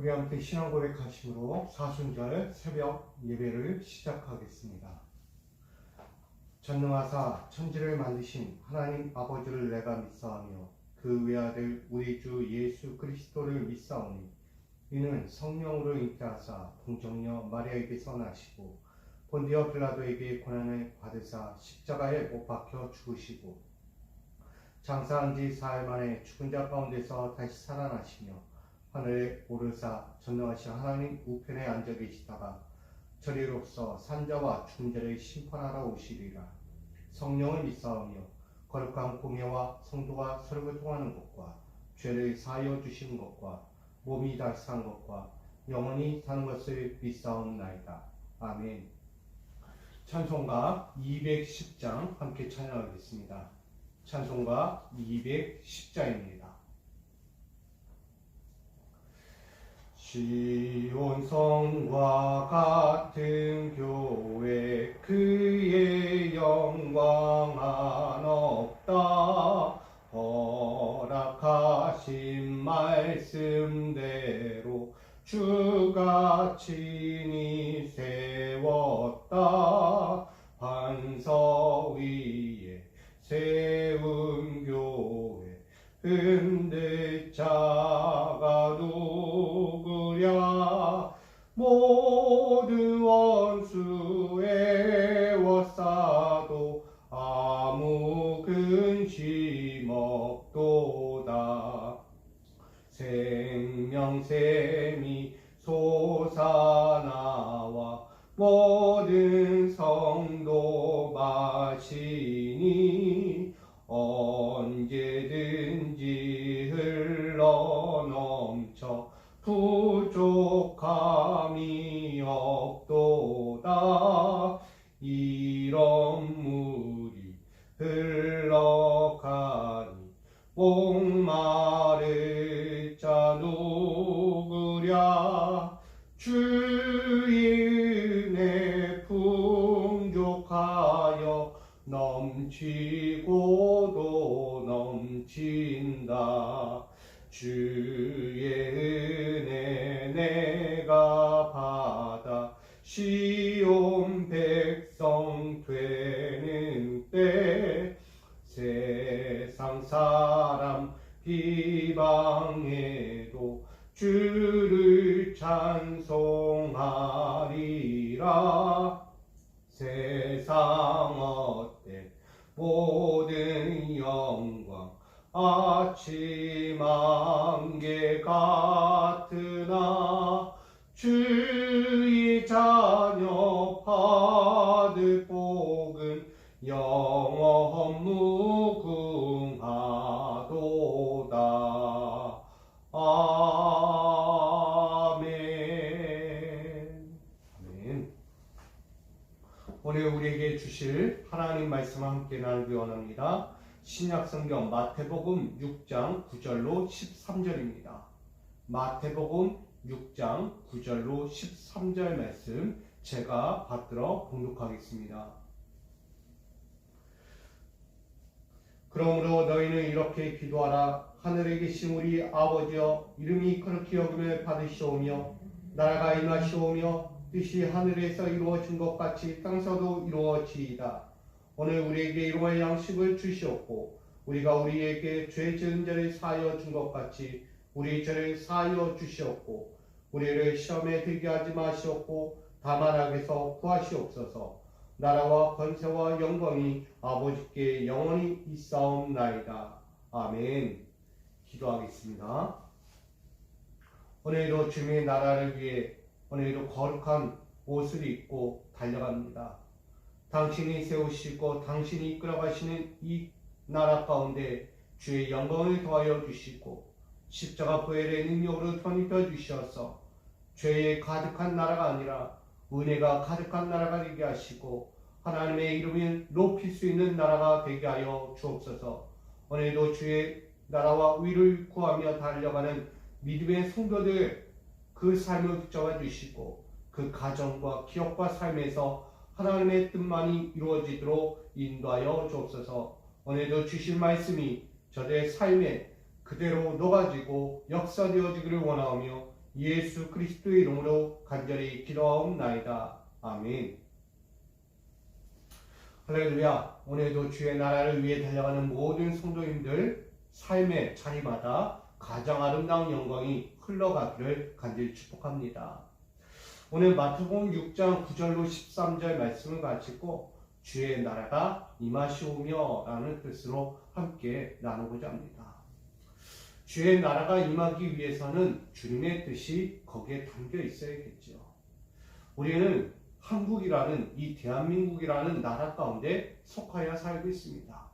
우리 함께 신앙 고백하심으로 사순절 새벽 예배를 시작하겠습니다. 전능하사 천지를 만드신 하나님 아버지를 내가 믿사오며 그 외아들 우리 주 예수 그리스도를 믿사오니 이는 성령으로 잉태하사 동정녀 마리아에게서 나시고 본디오 빌라도에게 고난을 받으사 십자가에 못 박혀 죽으시고 장사한 지 사흘 만에 죽은 자 가운데서 다시 살아나시며 하늘에 오르사 전능하신 하나님 우편에 앉아 계시다가 저리로서 산자와 죽은 자를 심판하러 오시리라. 성령을 믿사오며 거룩한 공예와 성도가 서로 교통하는 것과 죄를 사하여 주시는 것과 몸이 다시 산 것과 영원히 사는 것을 믿사옵나이다. 아멘. 찬송가 210장 함께 찬양하겠습니다. 찬송가 210장입니다. 시온성과 같은 교회 그의 영광 한없다. 허락하신 말씀대로 주가 친히 세웠다. 반석 위에 세운 교회 흔들 자가 누구랴. 모두 원수 애워싸도 아무 근심 없도다. 생명샘이 솟아나와 모든 성도 마시니 언제든지 흘러넘쳐 부족함이 없도다. 이런 물이 흘러가니 목마를 자 누구랴. 주의 은혜 풍족하여 넘치고도 넘친다. 주의 은혜 내가 받아 시온 백성 되는 때 세상 사람 비방해도 주를 찬송하리라. 세상 어때 모든 영광 아침 안개 같으나 주의 자녀 받을 복은 영원 무궁하도다. 아멘. 아멘. 오늘 우리에게 주실 하나님 말씀 함께 나누기 원합니다. 신약성경 마태복음 6장 9절로 13절입니다. 마태복음 6장 9절로 13절 말씀 제가 받들어 봉독하겠습니다. 그러므로 너희는 이렇게 기도하라. 하늘에 계신 우리 아버지여, 이름이 거룩히 여김을 받으시오며 나라가 임하시오며 뜻이 하늘에서 이루어진 것 같이 땅에서도 이루어지이다. 오늘 우리에게 일용할 양식을 주시옵고 우리가 우리에게 죄 지은 자를 사하여 준 것 같이 우리 죄를 사하여 주시옵고 우리를 시험에 들게 하지 마시옵고 다만 악에서 구하시옵소서. 나라와 권세와 영광이 아버지께 영원히 있사옵나이다. 아멘. 기도하겠습니다. 오늘도 주님의 나라를 위해 오늘도 거룩한 옷을 입고 달려갑니다. 당신이 세우시고 당신이 이끌어가시는 이 나라 가운데 주의 영광을 더하여 주시고 십자가 보혈의 능력으로 덧입혀 주셔서 죄에 가득한 나라가 아니라 은혜가 가득한 나라가 되게 하시고 하나님의 이름을 높일 수 있는 나라가 되게 하여 주옵소서. 오늘도 주의 나라와 위를 구하며 달려가는 믿음의 성도들 그 삶을 붙잡아 주시고 그 가정과 기업과 삶에서 하나님의 뜻만이 이루어지도록 인도하여 주옵소서. 오늘도 주신 말씀이 저들의 삶에 그대로 녹아지고 역사되어지기를 원하오며 예수 그리스도의 이름으로 간절히 기도하옵나이다. 아멘. 할렐루야. 오늘도 주의 나라를 위해 달려가는 모든 성도님들 삶의 자리마다 가장 아름다운 영광이 흘러가기를 간절히 축복합니다. 오늘 마태복음 6장 9절로 13절 말씀을 가지고 주의 나라가 임하시오며 라는 뜻으로 함께 나누고자 합니다. 주의 나라가 임하기 위해서는 주님의 뜻이 거기에 담겨 있어야겠죠. 우리는 한국이라는 이 대한민국이라는 나라 가운데 속하여 살고 있습니다.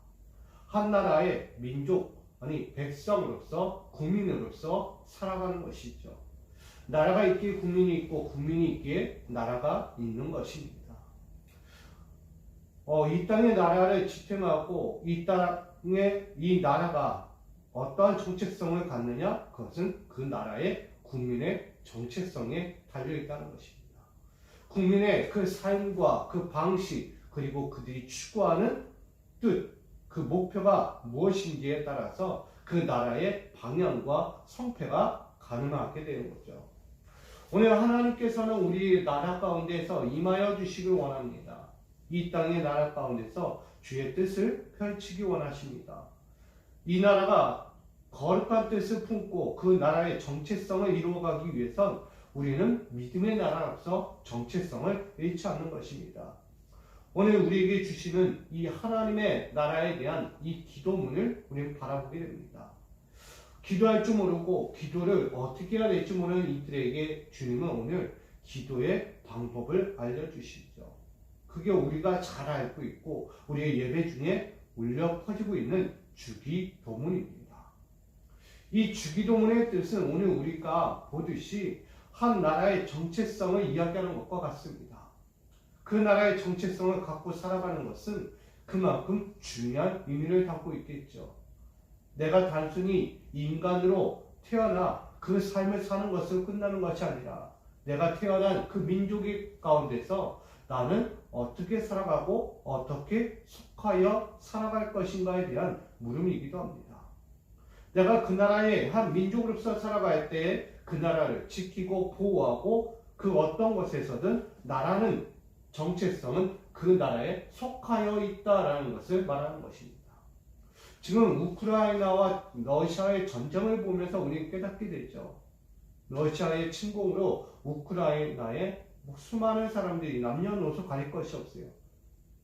한 나라의 민족, 아니 백성으로서 국민으로서 살아가는 것이죠. 나라가 있기에 국민이 있고 국민이 있기에 나라가 있는 것입니다. 이 땅의 나라를 지탱하고 이 땅의 이 나라가 어떠한 정체성을 갖느냐? 그것은 그 나라의 국민의 정체성에 달려있다는 것입니다. 국민의 그 삶과 그 방식 그리고 그들이 추구하는 뜻, 그 목표가 무엇인지에 따라서 그 나라의 방향과 성패가 가능하게 되는 거죠. 오늘 하나님께서는 우리 나라 가운데서 임하여 주시길 원합니다. 이 땅의 나라 가운데서 주의 뜻을 펼치기 원하십니다. 이 나라가 거룩한 뜻을 품고 그 나라의 정체성을 이루어가기 위해선 우리는 믿음의 나라로서 정체성을 잃지 않는 것입니다. 오늘 우리에게 주시는 이 하나님의 나라에 대한 이 기도문을 우리는 바라보게 됩니다. 기도할 줄 모르고 기도를 어떻게 해야 될지 모르는 이들에게 주님은 오늘 기도의 방법을 알려주시죠. 그게 우리가 잘 알고 있고 우리의 예배 중에 울려 퍼지고 있는 주기도문입니다. 이 주기도문의 뜻은 오늘 우리가 보듯이 한 나라의 정체성을 이야기하는 것과 같습니다. 그 나라의 정체성을 갖고 살아가는 것은 그만큼 중요한 의미를 담고 있겠죠. 내가 단순히 인간으로 태어나 그 삶을 사는 것으로 끝나는 것이 아니라 내가 태어난 그 민족의 가운데서 나는 어떻게 살아가고 어떻게 속하여 살아갈 것인가에 대한 물음이기도 합니다. 내가 그 나라의 한 민족으로서 살아갈 때 그 나라를 지키고 보호하고 그 어떤 것에서든 나라는 정체성은 그 나라에 속하여 있다라는 것을 말하는 것입니다. 지금 우크라이나와 러시아의 전쟁을 보면서 우리는 깨닫게 되죠. 러시아의 침공으로 우크라이나에 수많은 사람들이 남녀노소 가릴 것이 없어요.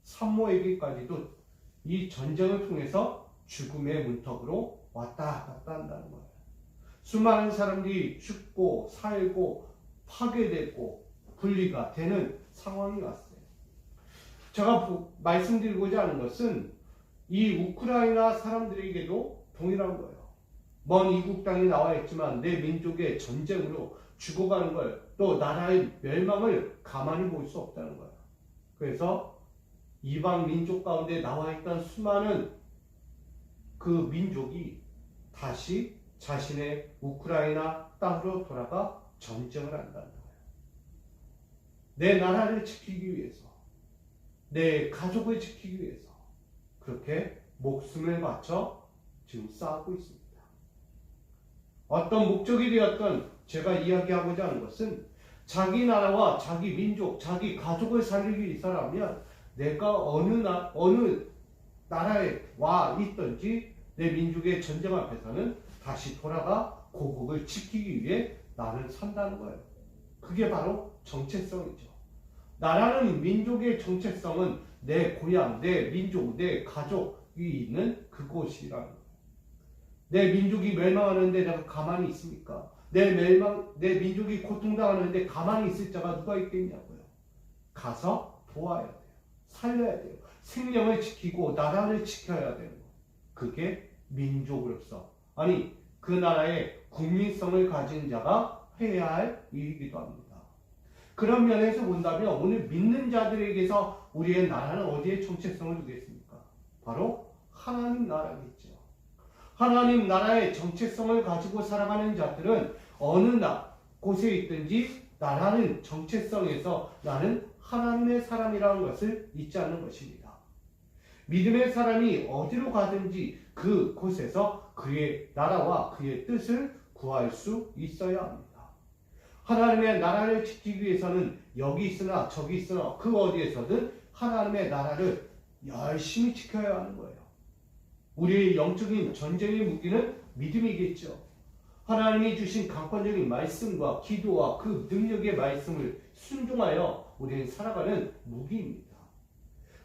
산모에게까지도 이 전쟁을 통해서 죽음의 문턱으로 왔다 갔다 한다는 거예요. 수많은 사람들이 죽고 살고 파괴되고 분리가 되는 상황이 왔어요. 제가 말씀드리고자 하는 것은 이 우크라이나 사람들에게도 동일한 거예요. 먼 이국 땅에 나와 있지만 내 민족의 전쟁으로 죽어가는 걸, 또 나라의 멸망을 가만히 볼 수 없다는 거예요. 그래서 이방 민족 가운데 나와 있던 수많은 그 민족이 다시 자신의 우크라이나 땅으로 돌아가 전쟁을 한다는 거예요. 내 나라를 지키기 위해서, 내 가족을 지키기 위해서 그렇게 목숨을 바쳐 지금 싸우고 있습니다. 어떤 목적이 되었던 제가 이야기하고자 하는 것은 자기 나라와 자기 민족, 자기 가족을 살리기 위해서라면 내가 어느 나라에 와 있든지 내 민족의 전쟁 앞에서는 다시 돌아가 고국을 지키기 위해 나는 산다는 거예요. 그게 바로 정체성이죠. 나라는 민족의 정체성은 내 고향, 내 민족, 내 가족이 있는 그곳이라는 거예요. 내 민족이 멸망하는데 내가 가만히 있습니까? 내 민족이 고통당하는데 가만히 있을 자가 누가 있겠냐고요. 가서 도와야 돼요. 살려야 돼요. 생명을 지키고 나라를 지켜야 돼요. 그게 민족으로서, 아니 그 나라의 국민성을 가진 자가 해야 할 일이기도 합니다. 그런 면에서 본다면 오늘 믿는 자들에게서 우리의 나라는 어디에 정체성을 두겠습니까? 바로 하나님 나라겠죠. 하나님 나라의 정체성을 가지고 살아가는 자들은 어느 곳에 있든지 나라는 정체성에서 나는 하나님의 사람이라는 것을 잊지 않는 것입니다. 믿음의 사람이 어디로 가든지 그 곳에서 그의 나라와 그의 뜻을 구할 수 있어야 합니다. 하나님의 나라를 지키기 위해서는 여기 있으나 저기 있으나 그 어디에서든 하나님의 나라를 열심히 지켜야 하는 거예요. 우리의 영적인 전쟁의 무기는 믿음이겠죠. 하나님이 주신 강권적인 말씀과 기도와 그 능력의 말씀을 순종하여 우리는 살아가는 무기입니다.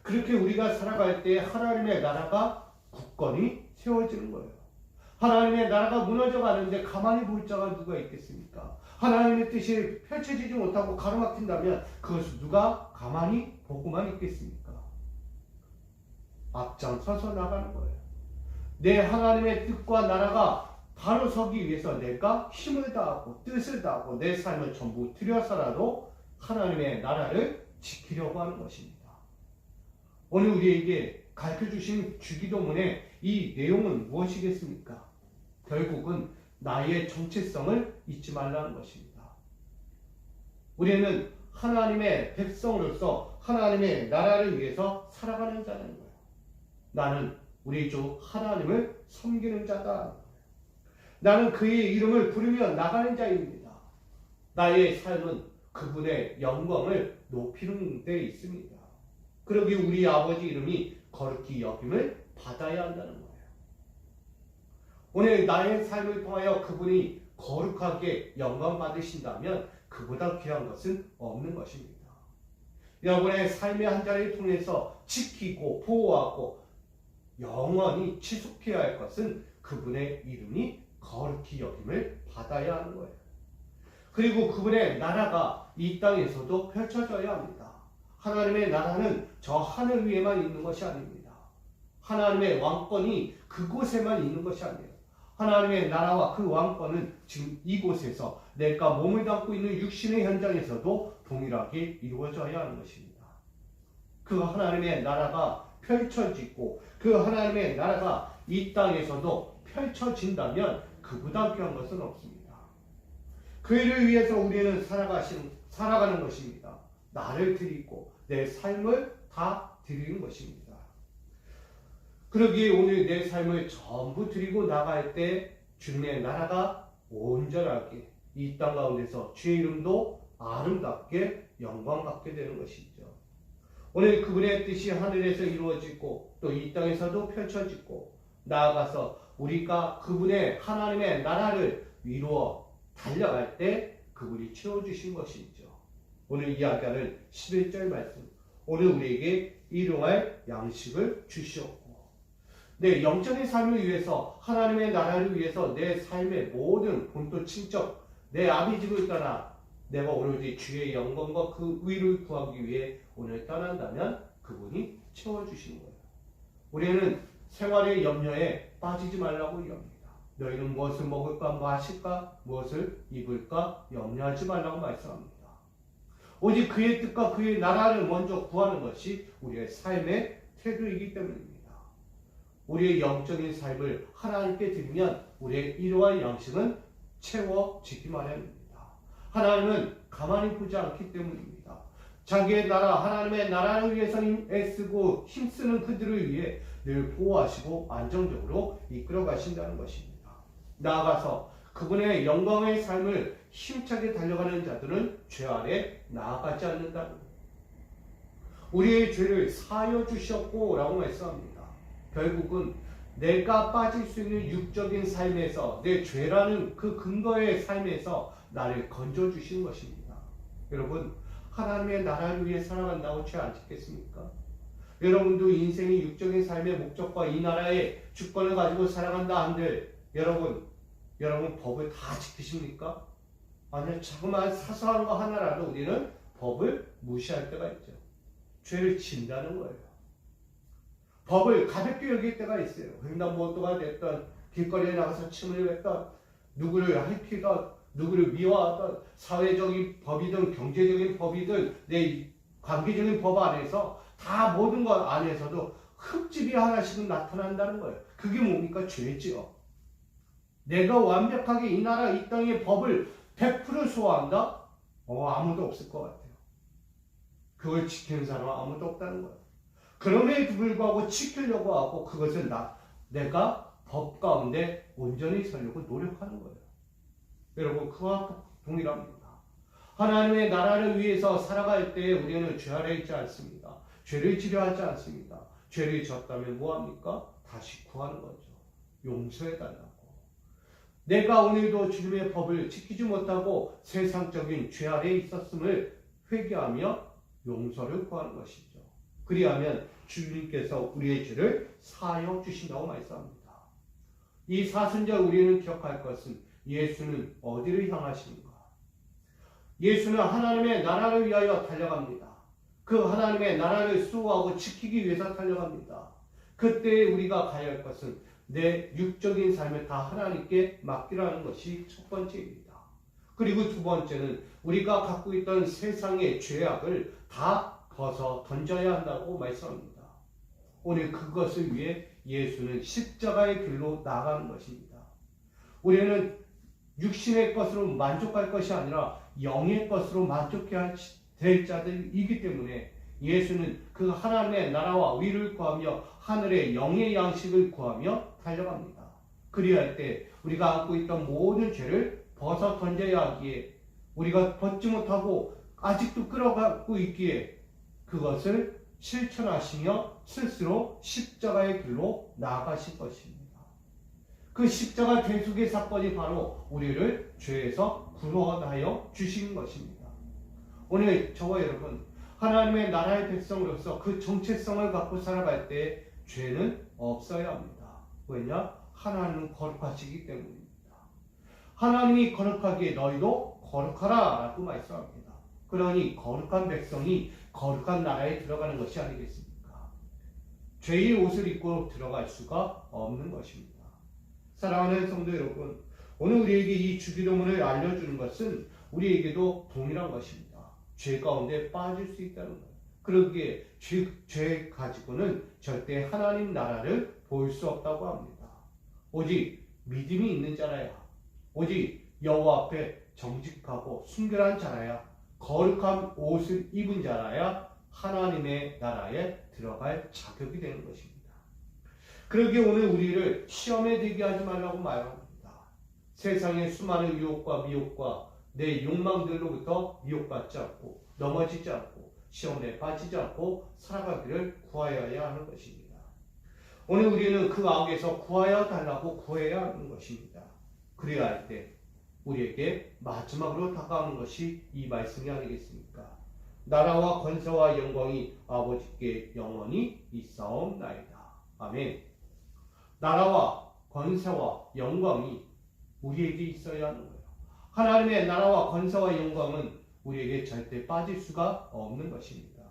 그렇게 우리가 살아갈 때 하나님의 나라가 굳건히 세워지는 거예요. 하나님의 나라가 무너져 가는데 가만히 볼 자가 누가 있겠습니까? 하나님의 뜻이 펼쳐지지 못하고 가로막힌다면 그것을 누가 가만히 보고만 있겠습니까? 앞장서서 나가는 거예요. 내 하나님의 뜻과 나라가 바로 서기 위해서 내가 힘을 다하고 뜻을 다하고 내 삶을 전부 들여서라도 하나님의 나라를 지키려고 하는 것입니다. 오늘 우리에게 가르쳐주신 주기도문의 이 내용은 무엇이겠습니까? 결국은 나의 정체성을 잊지 말라는 것입니다. 우리는 하나님의 백성으로서 하나님의 나라를 위해서 살아가는 자라는 거예요. 나는 우리 주 하나님을 섬기는 자다. 나는 그의 이름을 부르며 나가는 자입니다. 나의 삶은 그분의 영광을 높이는 데 있습니다. 그러기 우리 아버지 이름이 거룩히 여김을 받아야 한다는 거예요. 오늘 나의 삶을 통하여 그분이 거룩하게 영광 받으신다면 그보다 귀한 것은 없는 것입니다. 여러분의 삶의 한 자리를 통해서 지키고 보호하고 영원히 지속해야 할 것은 그분의 이름이 거룩히 여김을 받아야 하는 거예요. 그리고 그분의 나라가 이 땅에서도 펼쳐져야 합니다. 하나님의 나라는 저 하늘 위에만 있는 것이 아닙니다. 하나님의 왕권이 그곳에만 있는 것이 아니에요. 하나님의 나라와 그 왕권은 지금 이곳에서 내가 몸을 담고 있는 육신의 현장에서도 동일하게 이루어져야 하는 것입니다. 그 하나님의 나라가 펼쳐지고 그 하나님의 나라가 이 땅에서도 펼쳐진다면 그보다 귀한 것은 없습니다. 그 일을 위해서 우리는 살아가는 것입니다. 나를 드리고 내 삶을 다 드리는 것입니다. 그러기에 오늘 내 삶을 전부 드리고 나갈 때 주님의 나라가 온전하게 이 땅 가운데서 주의 이름도 아름답게 영광받게 되는 것이죠. 오늘 그분의 뜻이 하늘에서 이루어지고 또 이 땅에서도 펼쳐지고 나아가서 우리가 그분의 하나님의 나라를 이루어 달려갈 때 그분이 채워주신 것이죠. 오늘 이야기하는 11절 말씀, 오늘 우리에게 일용할 양식을 주시옵고 내 영적인 삶을 위해서 하나님의 나라를 위해서 내 삶의 모든 본토 친척 내 아비집을 떠나 내가 오로지 주의 영광과 그 의를 구하기 위해 오늘 떠난다면 그분이 채워주시는 거예요. 우리는 생활의 염려에 빠지지 말라고 이야기합니다. 너희는 무엇을 먹을까 마실까 무엇을 입을까 염려하지 말라고 말씀합니다. 오직 그의 뜻과 그의 나라를 먼저 구하는 것이 우리의 삶의 태도이기 때문입니다. 우리의 영적인 삶을 하나님께 드리면 우리의 이러한 양식은 채워지기 마련입니다. 하나님은 가만히 보지 않기 때문입니다. 자기의 나라, 하나님의 나라를 위해서 애쓰고 힘쓰는 그들을 위해 늘 보호하시고 안정적으로 이끌어 가신다는 것입니다. 나아가서 그분의 영광의 삶을 힘차게 달려가는 자들은 죄 아래 나아가지 않는다는 거예요. 우리의 죄를 사하여 주셨고 라고 말씀합니다. 결국은 내가 빠질 수 있는 육적인 삶에서 내 죄라는 그 근거의 삶에서 나를 건져주시는 것입니다. 여러분 하나님의 나라를 위해 살아간다고 죄 안 짓겠습니까? 여러분도 인생의 육적인 삶의 목적과 이 나라의 주권을 가지고 살아간다 한들 여러분 법을 다 지키십니까? 아니요, 자그마한 사소한 거 하나라도 우리는 법을 무시할 때가 있죠. 죄를 진다는 거예요. 법을 가볍게 여길 때가 있어요. 횡단보도가 됐던 길거리에 나가서 침을 뱉던 누구를 할피던 누구를 미워하던 사회적인 법이든 경제적인 법이든 내 관계적인 법 안에서 다 모든 것 안에서도 흠집이 하나씩은 나타난다는 거예요. 그게 뭡니까? 죄지요. 내가 완벽하게 이 나라 이 땅의 법을 100% 소화한다? 아무도 없을 것 같아요. 그걸 지키는 사람은 아무도 없다는 거예요. 그럼에도 불구하고 지키려고 하고 그것은 내가 법 가운데 온전히 살려고 노력하는 거예요. 여러분 그와 동일합니다. 하나님의 나라를 위해서 살아갈 때 우리는 죄 아래 있지 않습니다. 죄를 지려하지 않습니다. 죄를 졌다면 뭐합니까? 다시 구하는 거죠. 용서해달라고. 내가 오늘도 주님의 법을 지키지 못하고 세상적인 죄 아래에 있었음을 회개하며 용서를 구하는 것이죠. 그리하면 주님께서 우리의 죄를 사하여 주신다고 말씀합니다. 이 사순절 우리는 기억할 것은 예수는 어디를 향하시는가? 예수는 하나님의 나라를 위하여 달려갑니다. 그 하나님의 나라를 수호하고 지키기 위해서 달려갑니다. 그때 우리가 가야 할 것은 내 육적인 삶을 다 하나님께 맡기라는 것이 첫 번째입니다. 그리고 두 번째는 우리가 갖고 있던 세상의 죄악을 다 벗어 던져야 한다고 말씀합니다. 오늘 그것을 위해 예수는 십자가의 길로 나가는 것입니다. 우리는 육신의 것으로 만족할 것이 아니라 영의 것으로 만족해야 될 자들이기 때문에 예수는 그 하나님의 나라와 의를 구하며 하늘의 영의 양식을 구하며 달려갑니다. 그리할 때 우리가 안고 있던 모든 죄를 벗어 던져야 하기에 우리가 벗지 못하고 아직도 끌어가고 있기에 그것을 실천하시며 스스로 십자가의 길로 나아가실 것입니다. 그 십자가 대속의 사건이 바로 우리를 죄에서 구원하여 주신 것입니다. 오늘 저와 여러분 하나님의 나라의 백성으로서 그 정체성을 갖고 살아갈 때 죄는 없어야 합니다. 왜냐? 하나님은 거룩하시기 때문입니다. 하나님이 거룩하기에 너희도 거룩하라 라고 말씀합니다. 그러니 거룩한 백성이 거룩한 나라에 들어가는 것이 아니겠습니까? 죄의 옷을 입고 들어갈 수가 없는 것입니다. 사랑하는 성도 여러분, 오늘 우리에게 이 주기도문을 알려주는 것은 우리에게도 동일한 것입니다. 죄 가운데 빠질 수 있다는 거예요. 그러기에 죄 가지고는 절대 하나님 나라를 볼 수 없다고 합니다. 오직 믿음이 있는 자라야, 오직 여호와 앞에 정직하고 순결한 자라야, 거룩한 옷을 입은 자라야 하나님의 나라에 들어갈 자격이 되는 것입니다. 그러기에 오늘 우리를 시험에 들게 하지 말라고 말합니다. 세상의 수많은 유혹과 미혹과 내 욕망들로부터 미혹받지 않고 넘어지지 않고 시험에 빠지지 않고 살아가기를 구하여야 하는 것입니다. 오늘 우리는 그 가운데서 구하여 달라고 구해야 하는 것입니다. 그래야 할 때 우리에게 마지막으로 다가오는 것이 이 말씀이 아니겠습니까? 나라와 권세와 영광이 아버지께 영원히 있사옵나이다. 아멘. 나라와 권세와 영광이 우리에게 있어야 하는 거예요. 하나님의 나라와 권세와 영광은 우리에게 절대 빠질 수가 없는 것입니다.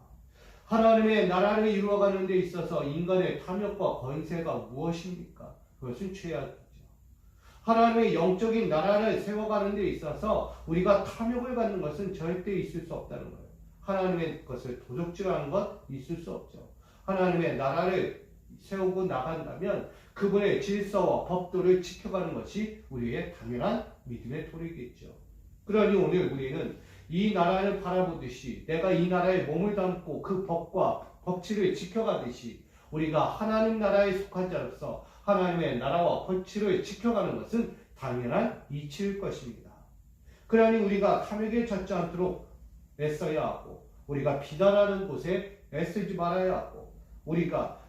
하나님의 나라를 이루어가는 데 있어서 인간의 탐욕과 권세가 무엇입니까? 그것은 죄악이죠. 하나님의 영적인 나라를 세워가는 데 있어서 우리가 탐욕을 갖는 것은 절대 있을 수 없다는 거예요. 하나님의 것을 도적질하는 것 있을 수 없죠. 하나님의 나라를 세우고 나간다면 그분의 질서와 법도를 지켜가는 것이 우리의 당연한 믿음의 도리겠죠. 그러니 오늘 우리는 이 나라를 바라보듯이 내가 이 나라에 몸을 담고 그 법과 법칙을 지켜가듯이 우리가 하나님 나라에 속한 자로서 하나님의 나라와 법칙을 지켜가는 것은 당연한 이치일 것입니다. 그러니 우리가 탐욕에 젖지 않도록 애써야 하고 우리가 비난하는 곳에 애쓰지 말아야 하고 우리가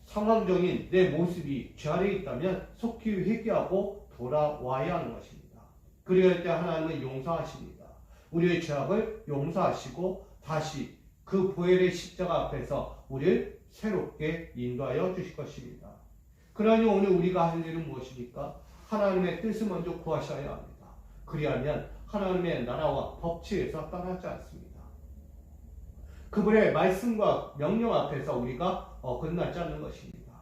상황적인 내 모습이 죄 아래에 있다면 속히 회개하고 돌아와야 하는 것입니다. 그리할 때 하나님은 용서하십니다. 우리의 죄악을 용서하시고 다시 그 보혈의 십자가 앞에서 우리를 새롭게 인도하여 주실 것입니다. 그러니 오늘 우리가 할 일은 무엇입니까? 하나님의 뜻을 먼저 구하셔야 합니다. 그리하면 하나님의 나라와 법칙에서 떠나지 않습니다. 그분의 말씀과 명령 앞에서 우리가 어긋나지 않는 것입니다.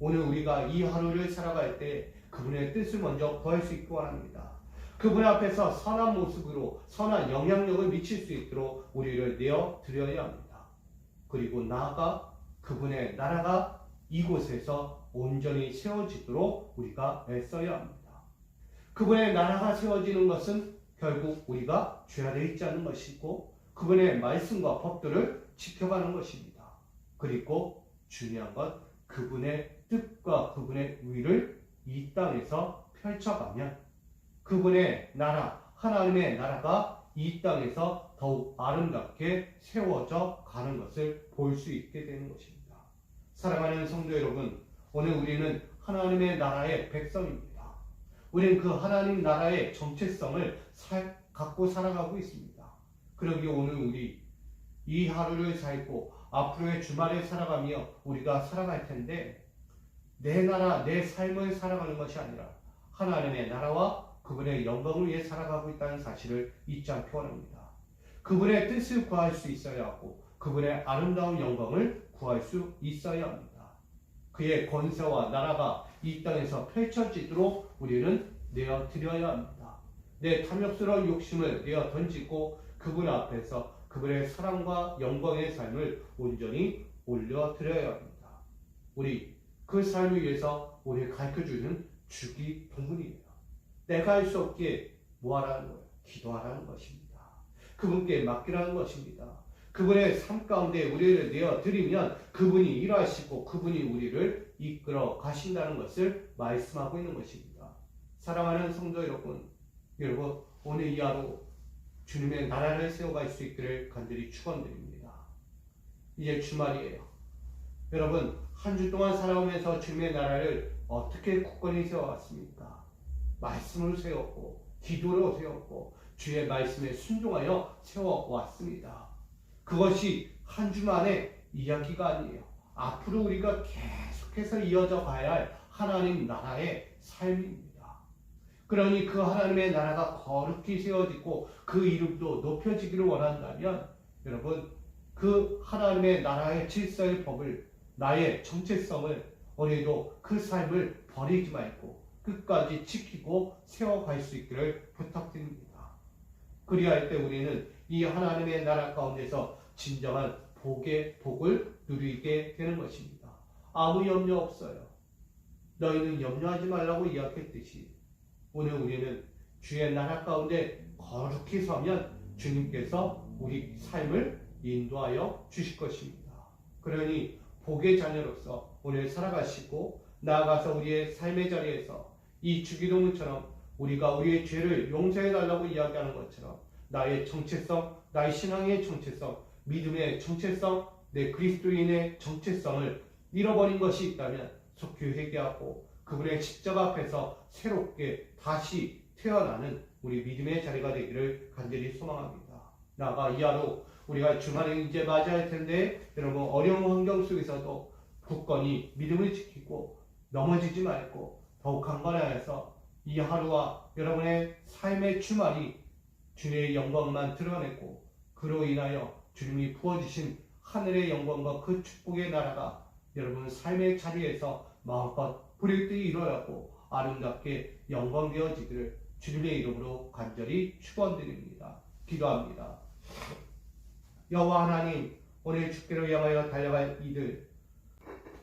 오늘 우리가 이 하루를 살아갈 때 그분의 뜻을 먼저 구할 수 있기 원합니다. 그분 앞에서 선한 모습으로 선한 영향력을 미칠 수 있도록 우리를 내어드려야 합니다. 그리고 나아가 그분의 나라가 이곳에서 온전히 세워지도록 우리가 애써야 합니다. 그분의 나라가 세워지는 것은 결국 우리가 죄 아래 있지 않는 것이고 그분의 말씀과 법도를 지켜가는 것입니다. 그리고 중요한 것 그분의 뜻과 그분의 의를 이 땅에서 펼쳐가면 그분의 나라, 하나님의 나라가 이 땅에서 더욱 아름답게 세워져 가는 것을 볼 수 있게 되는 것입니다. 사랑하는 성도 여러분, 오늘 우리는 하나님의 나라의 백성입니다. 우리는 그 하나님 나라의 정체성을 갖고 살아가고 있습니다. 그러기에 오늘 우리 이 하루를 살고 앞으로의 주말을 살아가며 우리가 살아갈 텐데, 내 나라, 내 삶을 살아가는 것이 아니라 하나님의 나라와 그분의 영광을 위해 살아가고 있다는 사실을 잊지 않기 원합니다. 그분의 뜻을 구할 수 있어야 하고 그분의 아름다운 영광을 구할 수 있어야 합니다. 그의 권세와 나라가 이 땅에서 펼쳐지도록 우리는 내어드려야 합니다. 내 탐욕스러운 욕심을 내어 던지고 그분 앞에서 그분의 사랑과 영광의 삶을 온전히 올려드려야 합니다. 우리 그 삶을 위해서 우리를 가르쳐주는 주기 본분이에요. 내가 할 수 없기에 뭐하라는 거예요? 기도하라는 것입니다. 그분께 맡기라는 것입니다. 그분의 삶 가운데 우리를 내어드리면 그분이 일하시고 그분이 우리를 이끌어 가신다는 것을 말씀하고 있는 것입니다. 사랑하는 성도 여러분, 오늘 이 하루 주님의 나라를 세워갈 수 있기를 간절히 축원드립니다. 이제 주말이에요. 여러분, 한 주 동안 살아오면서 주님의 나라를 어떻게 굳건히 세워왔습니까? 말씀을 세웠고 기도로 세웠고 주의 말씀에 순종하여 세워왔습니다. 그것이 한 주만의 이야기가 아니에요. 앞으로 우리가 계속해서 이어져 가야 할 하나님 나라의 삶입니다. 그러니 그 하나님의 나라가 거룩히 세워지고 그 이름도 높여지기를 원한다면 여러분, 그 하나님의 나라의 질서의 법을, 나의 정체성을 오늘도 그 삶을 버리지 말고 끝까지 지키고 세워갈 수 있기를 부탁드립니다. 그리할 때 우리는 이 하나님의 나라 가운데서 진정한 복을 누리게 되는 것입니다. 아무 염려 없어요. 너희는 염려하지 말라고 이야기했듯이 오늘 우리는 주의 나라 가운데 거룩히 서면 주님께서 우리 삶을 인도하여 주실 것입니다. 그러니 복의 자녀로서 오늘 살아가시고 나아가서 우리의 삶의 자리에서 이 주기도문처럼 우리가 우리의 죄를 용서해달라고 이야기하는 것처럼 나의 정체성, 나의 신앙의 정체성, 믿음의 정체성, 내 그리스도인의 정체성을 잃어버린 것이 있다면 속히 회개하고 그분의 십자가 앞에서 새롭게 다시 태어나는 우리 믿음의 자리가 되기를 간절히 소망합니다. 나아가 이 하루 우리가 주말에 이제 맞이할 텐데 여러분, 어려운 환경 속에서도 굳건히 믿음을 지키고 넘어지지 말고 더욱 강건하여서 이 하루와 여러분의 삶의 주말이 주님의 영광만 드러내고 그로 인하여 주님이 부어주신 하늘의 영광과 그 축복의 나라가 여러분 삶의 자리에서 마음껏 불일듯이 이루어가고 아름답게 영광되어지기를 주님의 이름으로 간절히 축원드립니다. 기도합니다. 여호와 하나님, 오늘 주께로 향하여 달려갈 이들,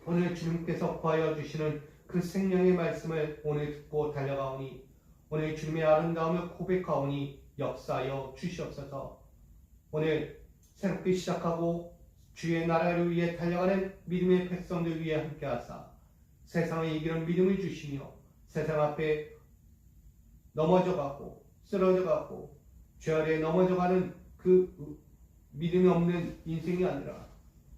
오늘 주님께서 구하여 주시는 그 생명의 말씀을 오늘 듣고 달려가오니 오늘 주님의 아름다움을 고백하오니 역사하여 주시옵소서. 오늘 새롭게 시작하고 주의 나라를 위해 달려가는 믿음의 백성들 위해 함께하사 세상을 이기는 믿음을 주시며 세상 앞에 넘어져가고 쓰러져가고 죄 아래에 넘어져가는 그 믿음이 없는 인생이 아니라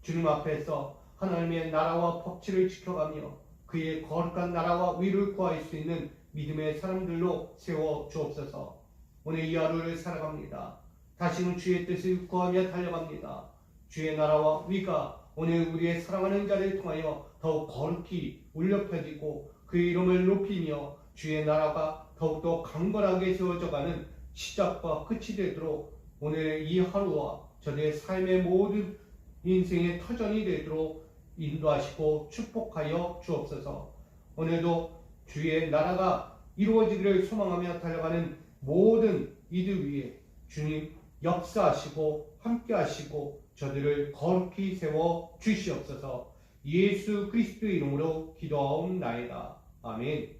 주님 앞에서 하나님의 나라와 법치를 지켜가며 그의 거룩한 나라와 위를 구할 수 있는 믿음의 사람들로 세워 주옵소서. 오늘 이 하루를 살아갑니다. 다시는 주의 뜻을 구하며 달려갑니다. 주의 나라와 위가 오늘 우리의 사랑하는 자를 통하여 더욱 거룩히 울려 펴지고 그의 이름을 높이며 주의 나라가 더욱더 강건하게 세워져가는 시작과 끝이 되도록 오늘 이 하루와 저의 삶의 모든 인생의 터전이 되도록 인도하시고 축복하여 주옵소서. 오늘도 주의 나라가 이루어지기를 소망하며 달려가는 모든 이들 위에 주님 역사하시고 함께하시고 저들을 거룩히 세워 주시옵소서. 예수 그리스도의 이름으로 기도하옵나이다. 아멘.